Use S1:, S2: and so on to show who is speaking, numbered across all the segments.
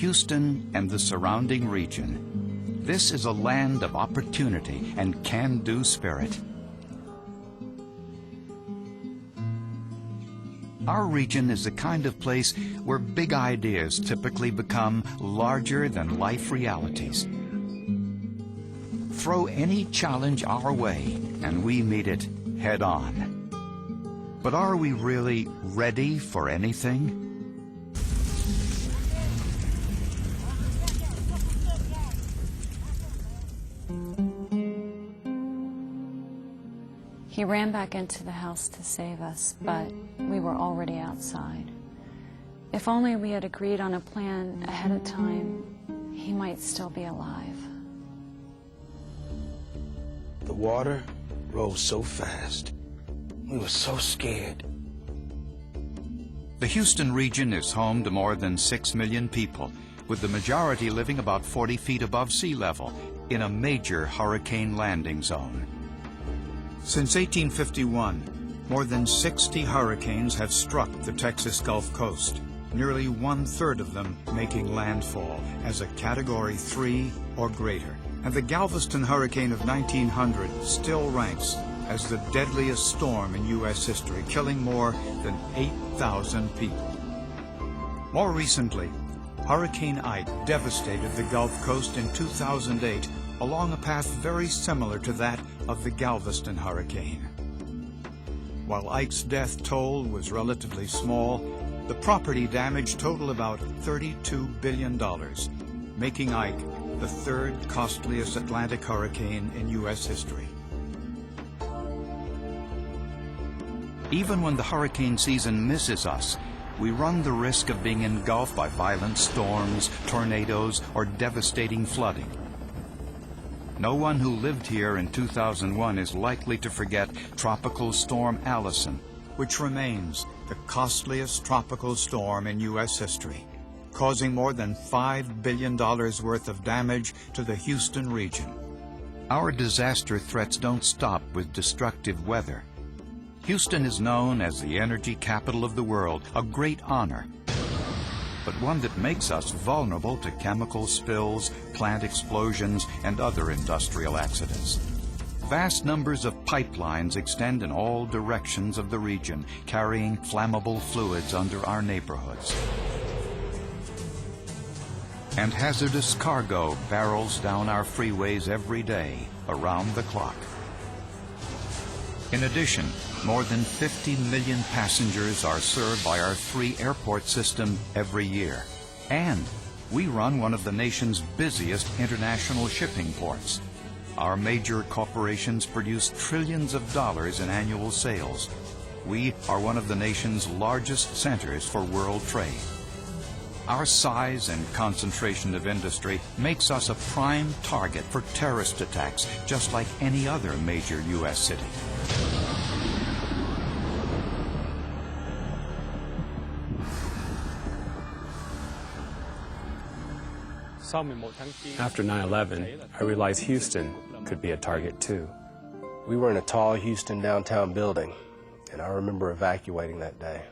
S1: Houston and the surrounding region. This is a land of opportunity and can-do spirit. Our region is the kind of place where big ideas typically become larger-than-life realities. Throw any challenge our way, and we meet it head-on. But are we really ready for anything?
S2: He ran back into the house to save us, but we were already outside. If only we had agreed on a plan ahead of time, he might still be alive.
S3: The water rose so fast. We were so scared.
S1: The Houston region is home to more than 6 million people, with the majority living about 40 feet above sea level in a major hurricane landing zone. Since 1851, more than 60 hurricanes have struck the Texas Gulf Coast, nearly 1/3 of them making landfall as a Category 3 or greater. And the Galveston hurricane of 1900 still ranks as the deadliest storm in U.S. history, killing more than 8,000 people. More recently, Hurricane Ike devastated the Gulf Coast in 2008 along a path very similar to that of the Galveston hurricane. While Ike's death toll was relatively small, the property damage totaled about $32 billion, making Ike the third costliest Atlantic hurricane in U.S. history. Even when the hurricane season misses us, we run the risk of being engulfed by violent storms, tornadoes, or devastating flooding. No one who lived here in 2001 is likely to forget Tropical Storm Allison, which remains the costliest tropical storm in U.S. history, causing more than $5 billion worth of damage to the Houston region. Our disaster threats don't stop with destructive weather. Houston is known as the energy capital of the world, a great honor, but one that makes us vulnerable to chemical spills, plant explosions, and other industrial accidents. Vast numbers of pipelines extend in all directions of the region, carrying flammable fluids under our neighborhoods. And hazardous cargo barrels down our freeways every day, around the clock. In addition, more than 50 million passengers are served by our 3 airport system every year. And we run one of the nation's busiest international shipping ports. Our major corporations produce trillions of dollars in annual sales. We are one of the nation's largest centers for world trade. Our size and concentration of industry makes us a prime target for terrorist attacks, just like any other major U.S. city.
S4: After 9/11, I realized Houston could be a target too.
S3: We were in a tall Houston downtown building, and I remember evacuating that day.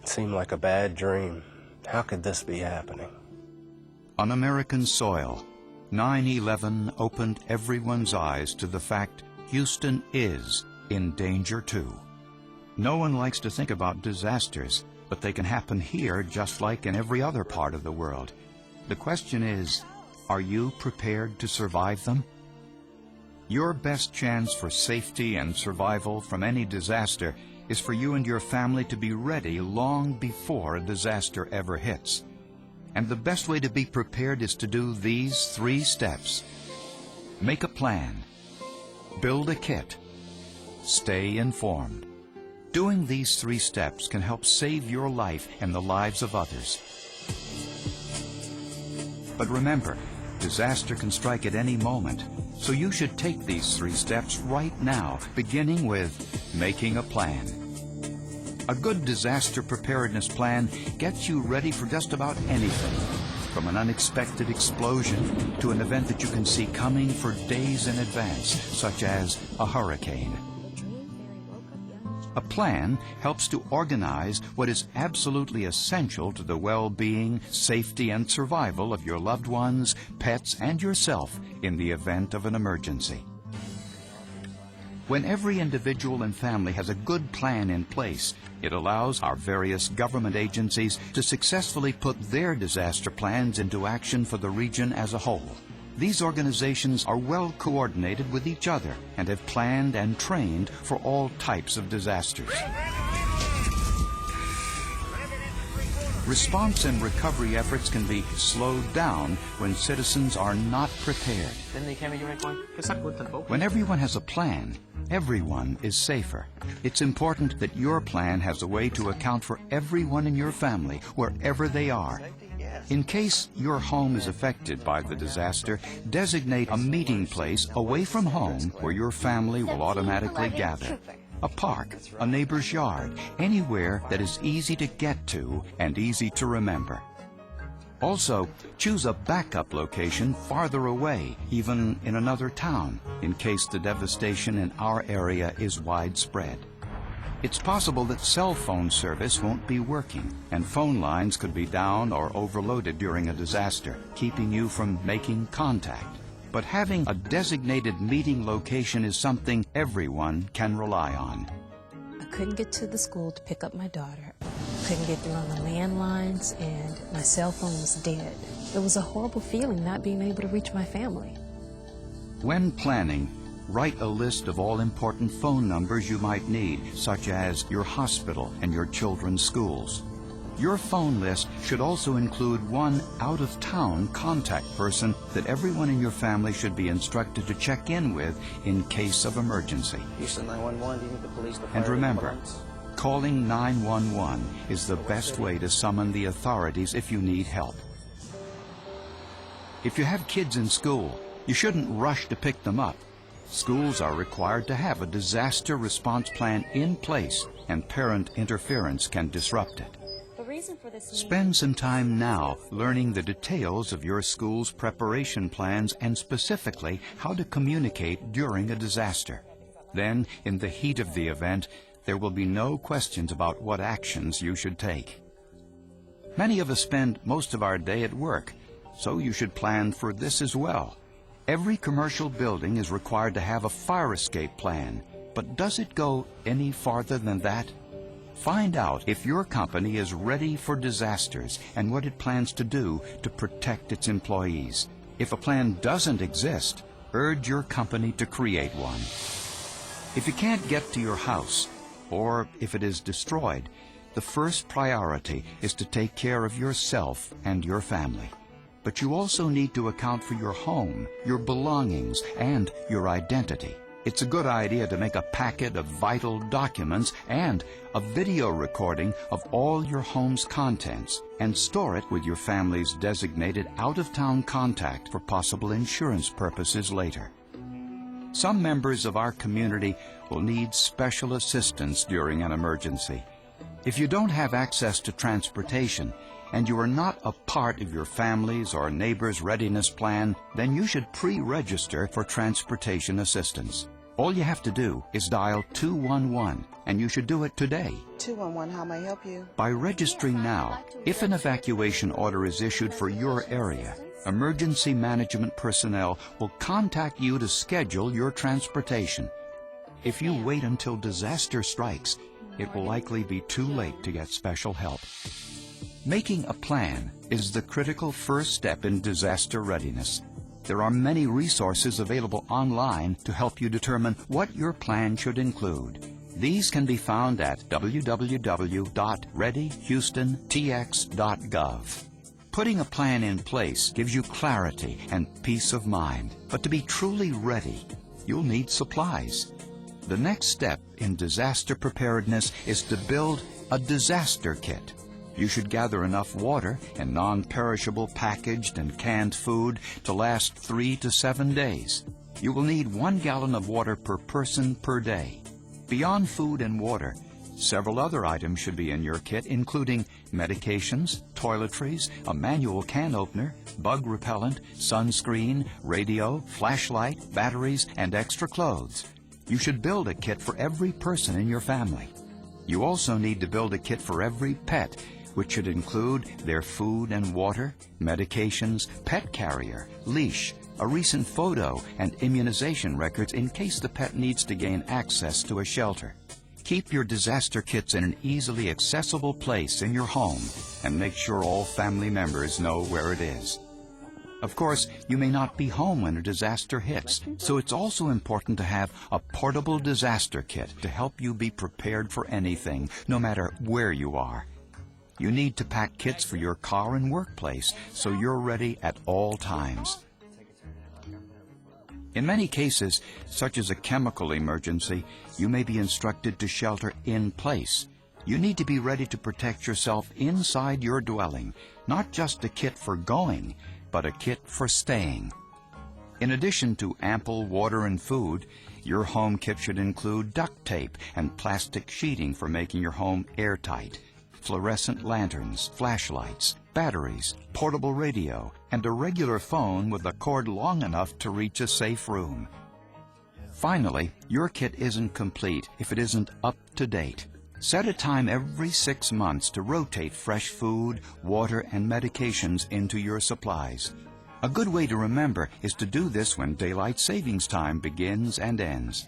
S3: It seemed like a bad dream. How could this be happening?
S1: On American soil, 9/11 opened everyone's eyes to the fact Houston is in danger too. No one likes to think about disasters, but they can happen here just like in every other part of the world. The question is, are you prepared to survive them? Your best chance for safety and survival from any disaster is for you and your family to be ready long before a disaster ever hits. And the best way to be prepared is to do these 3 steps. Make a plan. Build a kit. Stay informed. Doing these 3 steps can help save your life and the lives of others. But remember, disaster can strike at any moment, so you should take these 3 steps right now, beginning with making a plan. A good disaster preparedness plan gets you ready for just about anything, from an unexpected explosion to an event that you can see coming for days in advance, such as a hurricane. A plan helps to organize what is absolutely essential to the well-being, safety, and survival of your loved ones, pets, and yourself in the event of an emergency. When every individual and family has a good plan in place, it allows our various government agencies to successfully put their disaster plans into action for the region as a whole. These organizations are well coordinated with each other and have planned and trained for all types of disasters. Response and recovery efforts can be slowed down when citizens are not prepared. When everyone has a plan, everyone is safer. It's important that your plan has a way to account for everyone in your family, wherever they are. In case your home is affected by the disaster, designate a meeting place away from home where your family will automatically gather. A park, a neighbor's yard, anywhere that is easy to get to and easy to remember. Also, choose a backup location farther away, even in another town, in case the devastation in our area is widespread. It's possible that cell phone service won't be working, and phone lines could be down or overloaded during a disaster, keeping you from making contact. But having a designated meeting location is something everyone can rely on.
S5: I couldn't get to the school to pick up my daughter. Couldn't get through on the landlines, and my cell phone was dead. It was a horrible feeling not being able to reach my family.
S1: When planning, write a list of all important phone numbers you might need, such as your hospital and your children's schools. Your phone list should also include one out-of-town contact person that everyone in your family should be instructed to check in with in case of emergency.
S6: Houston 911, do you need the police, the fire,
S1: And remember,
S6: ambulance?
S1: calling 911 is the best way to summon the authorities if you need help. If you have kids in school, you shouldn't rush to pick them up. Schools are required to have a disaster response plan in place, and parent interference can disrupt it. Spend some time now learning the details of your school's preparation plans and specifically how to communicate during a disaster. Then, in the heat of the event, there will be no questions about what actions you should take. Many of us spend most of our day at work, so you should plan for this as well. Every commercial building is required to have a fire escape plan, but does it go any farther than that? Find out if your company is ready for disasters and what it plans to do to protect its employees. If a plan doesn't exist, urge your company to create one. If you can't get to your house, or if it is destroyed, the first priority is to take care of yourself and your family. But you also need to account for your home, your belongings, and your identity. It's a good idea to make a packet of vital documents and a video recording of all your home's contents and store it with your family's designated out-of-town contact for possible insurance purposes later. Some members of our community will need special assistance during an emergency. If you don't have access to transportation, and you are not a part of your family's or neighbor's readiness plan, then you should pre-register for transportation assistance. All you have to do is dial 211, and you should do it today.
S7: 211, how may I help you?
S1: By registering now, if an evacuation order is issued for your area, emergency management personnel will contact you to schedule your transportation. If you wait until disaster strikes, it will likely be too late to get special help. Making a plan is the critical first step in disaster readiness. There are many resources available online to help you determine what your plan should include. These can be found at www.readyhoustontx.gov. Putting a plan in place gives you clarity and peace of mind. But to be truly ready, you'll need supplies. The next step in disaster preparedness is to build a disaster kit. You should gather enough water and non-perishable packaged and canned food to last 3 to 7 days. You will need 1 gallon of water per person per day. Beyond food and water, several other items should be in your kit, including medications, toiletries, a manual can opener, bug repellent, sunscreen, radio, flashlight, batteries, and extra clothes. You should build a kit for every person in your family. You also need to build a kit for every pet, which should include their food and water, medications, pet carrier, leash, a recent photo, and immunization records in case the pet needs to gain access to a shelter. Keep your disaster kits in an easily accessible place in your home and make sure all family members know where it is. Of course, you may not be home when a disaster hits, so it's also important to have a portable disaster kit to help you be prepared for anything, no matter where you are. You need to pack kits for your car and workplace so you're ready at all times. In many cases, such as a chemical emergency, you may be instructed to shelter in place. You need to be ready to protect yourself inside your dwelling, not just a kit for going, but a kit for staying. In addition to ample water and food, your home kit should include duct tape and plastic sheeting for making your home airtight, fluorescent lanterns, flashlights, batteries, portable radio, and a regular phone with a cord long enough to reach a safe room. Finally, your kit isn't complete if it isn't up to date. Set a time every 6 months to rotate fresh food, water, and medications into your supplies. A good way to remember is to do this when daylight savings time begins and ends.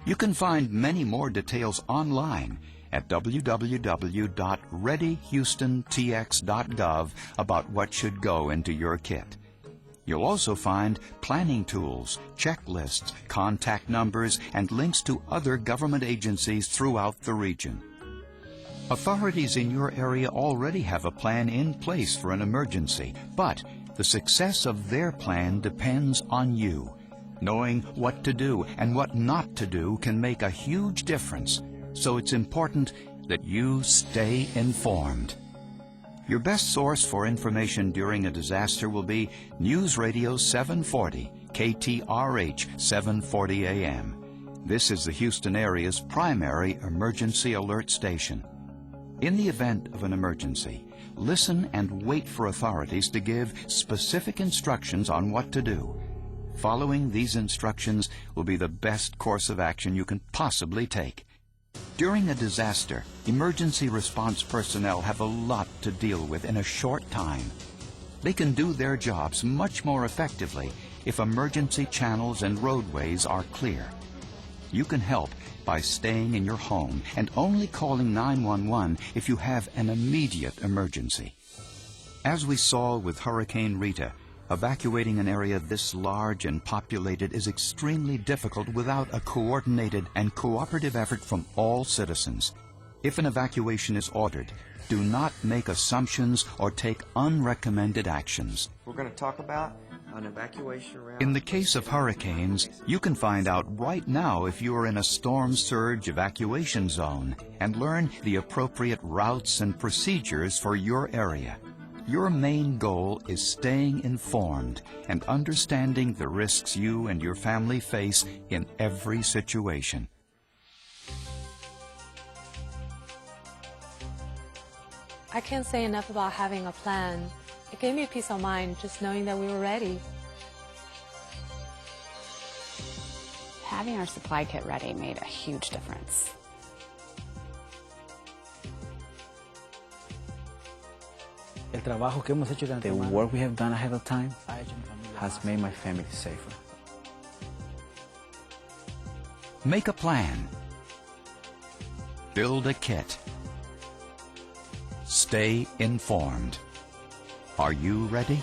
S1: You can find many more details online at www.readyhoustontx.gov about what should go into your kit. You'll also find planning tools, checklists, contact numbers, and links to other government agencies throughout the region. Authorities in your area already have a plan in place for an emergency, but the success of their plan depends on you. Knowing what to do and what not to do can make a huge difference, so it's important that you stay informed. Your best source for information during a disaster will be News Radio 740, KTRH 740 AM. This is the Houston area's primary emergency alert station. In the event of an emergency, listen and wait for authorities to give specific instructions on what to do. Following these instructions will be the best course of action you can possibly take. During a disaster, emergency response personnel have a lot to deal with in a short time. They can do their jobs much more effectively if emergency channels and roadways are clear. You can help by staying in your home and only calling 911 if you have an immediate emergency. As we saw with Hurricane Rita, evacuating an area this large and populated is extremely difficult without a coordinated and cooperative effort from all citizens. If an evacuation is ordered, do not make assumptions or take unrecommended actions.
S6: We're going to talk about an evacuation route.
S1: In the case of hurricanes, you can find out right now if you are in a storm surge evacuation zone and learn the appropriate routes and procedures for your area. Your main goal is staying informed and understanding the risks you and your family face in every situation.
S8: I can't say enough about having a plan. It gave me peace of mind just knowing that we were ready.
S9: Having our supply kit ready made a huge difference.
S10: The work we have done ahead of time has made my family safer.
S1: Make a plan. Build a kit. Stay informed. Are you ready?